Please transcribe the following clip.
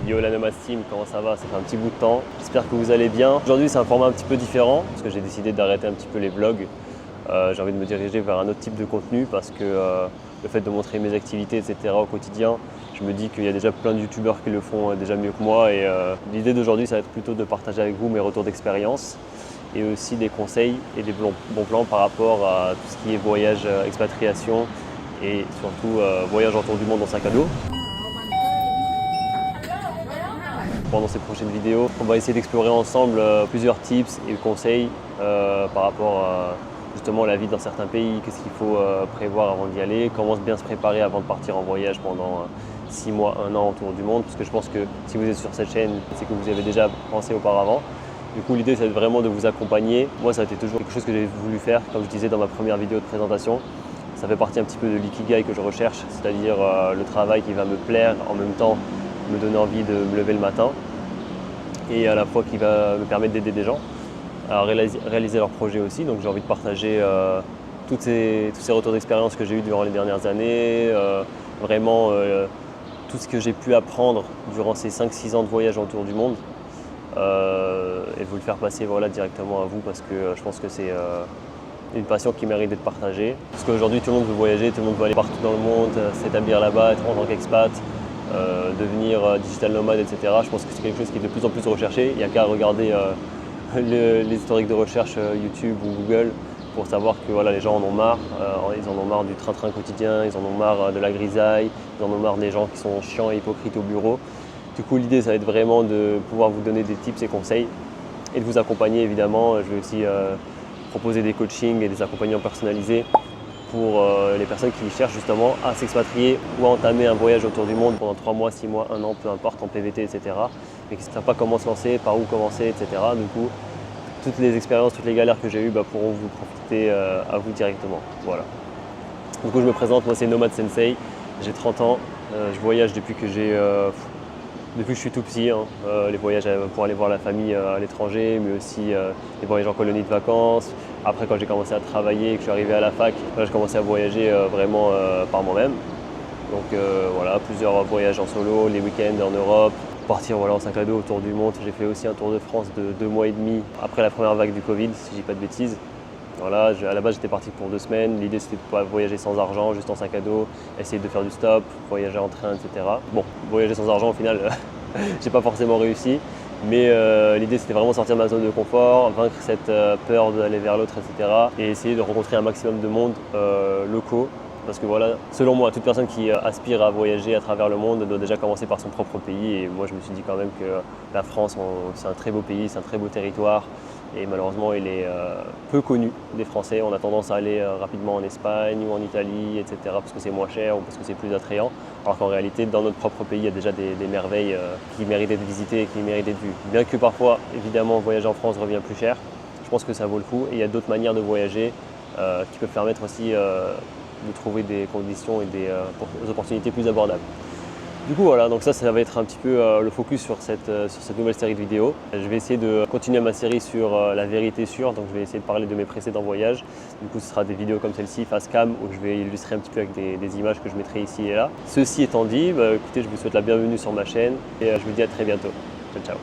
Yo la Nomad Team, comment ça va? Ça fait un petit bout de temps. J'espère que vous allez bien. Aujourd'hui c'est un format un petit peu différent parce que j'ai décidé d'arrêter un petit peu les vlogs. J'ai envie de me diriger vers un autre type de contenu parce que le fait de montrer mes activités, etc. au quotidien, je me dis qu'il y a déjà plein de youtubeurs qui le font déjà mieux que moi et l'idée d'aujourd'hui ça va être plutôt de partager avec vous mes retours d'expérience et aussi des conseils et des bons plans par rapport à tout ce qui est voyage, expatriation et surtout voyage autour du monde en sac à dos. Pendant ces prochaines vidéos, on va essayer d'explorer ensemble plusieurs tips et conseils par rapport à justement la vie dans certains pays, qu'est-ce qu'il faut prévoir avant d'y aller, comment bien se préparer avant de partir en voyage pendant 6 mois, 1 an autour du monde, parce que je pense que si vous êtes sur cette chaîne, c'est que vous y avez déjà pensé auparavant. Du coup, l'idée, c'est vraiment de vous accompagner. Moi, ça a été toujours quelque chose que j'ai voulu faire, comme je disais dans ma première vidéo de présentation. Ça fait partie un petit peu de l'ikigai que je recherche, c'est-à-dire le travail qui va me plaire, en même temps me donner envie de me lever le matin et à la fois qui va me permettre d'aider des gens à réaliser leurs projets aussi. Donc j'ai envie de partager tous ces retours d'expérience que j'ai eu durant les dernières années, vraiment tout ce que j'ai pu apprendre durant ces 5-6 ans de voyage autour du monde et vous le faire passer directement à vous parce que je pense que c'est une passion qui mérite d'être partagée. Parce qu'aujourd'hui tout le monde veut voyager, tout le monde veut aller partout dans le monde, s'établir là-bas, être en tant qu'expat, devenir digital nomade, etc. Je pense que c'est quelque chose qui est de plus en plus recherché. Il n'y a qu'à regarder les historiques de recherche YouTube ou Google pour savoir que les gens en ont marre. Ils en ont marre du train-train quotidien, ils en ont marre de la grisaille, ils en ont marre des gens qui sont chiants et hypocrites au bureau. Du coup, l'idée, ça va être vraiment de pouvoir vous donner des tips et conseils et de vous accompagner évidemment. Je vais aussi proposer des coachings et des accompagnements personnalisés pour les personnes qui cherchent justement à s'expatrier ou à entamer un voyage autour du monde pendant 3 mois, 6 mois, 1 an, peu importe, en PVT, etc. Mais qui ne savent pas comment se lancer, par où commencer, etc. Du coup, toutes les expériences, toutes les galères que j'ai eues pourront vous profiter à vous directement. Voilà. Du coup, je me présente, moi c'est Nomad Sensei, j'ai 30 ans, je voyage depuis que je suis tout petit, les voyages pour aller voir la famille à l'étranger, mais aussi les voyages en colonie de vacances. Après, quand j'ai commencé à travailler, que je suis arrivé à la fac, j'ai commencé à voyager vraiment par moi-même. Donc plusieurs voyages en solo, les week-ends en Europe, partir en sac à dos autour du monde. J'ai fait aussi un tour de France de 2 mois et demi après la première vague du Covid, si je dis pas de bêtises. À la base, j'étais parti pour 2 semaines. L'idée, c'était de pas voyager sans argent, juste en sac à dos, essayer de faire du stop, voyager en train, etc. Bon, voyager sans argent, au final, j'ai pas forcément réussi. Mais l'idée, c'était vraiment sortir de ma zone de confort, vaincre cette peur d'aller vers l'autre, etc. Et essayer de rencontrer un maximum de monde locaux. Parce que selon moi, toute personne qui aspire à voyager à travers le monde doit déjà commencer par son propre pays. Et moi, je me suis dit quand même que la France, c'est un très beau pays, c'est un très beau territoire. Et malheureusement, il est peu connu des Français. On a tendance à aller rapidement en Espagne ou en Italie, etc. parce que c'est moins cher ou parce que c'est plus attrayant. Alors qu'en réalité, dans notre propre pays, il y a déjà des merveilles qui méritent d'être visitées et qui méritent d'être vues. Bien que parfois, évidemment, voyager en France revient plus cher, je pense que ça vaut le coup. Et il y a d'autres manières de voyager qui peuvent permettre aussi de trouver des conditions et des opportunités plus abordables. Du coup donc ça va être un petit peu le focus sur cette nouvelle série de vidéos. Je vais essayer de continuer ma série sur la vérité sûre, donc je vais essayer de parler de mes précédents voyages. Du coup ce sera des vidéos comme celle-ci, face cam, où je vais illustrer un petit peu avec des images que je mettrai ici et là. Ceci étant dit, écoutez, je vous souhaite la bienvenue sur ma chaîne et je vous dis à très bientôt. Ciao, ciao.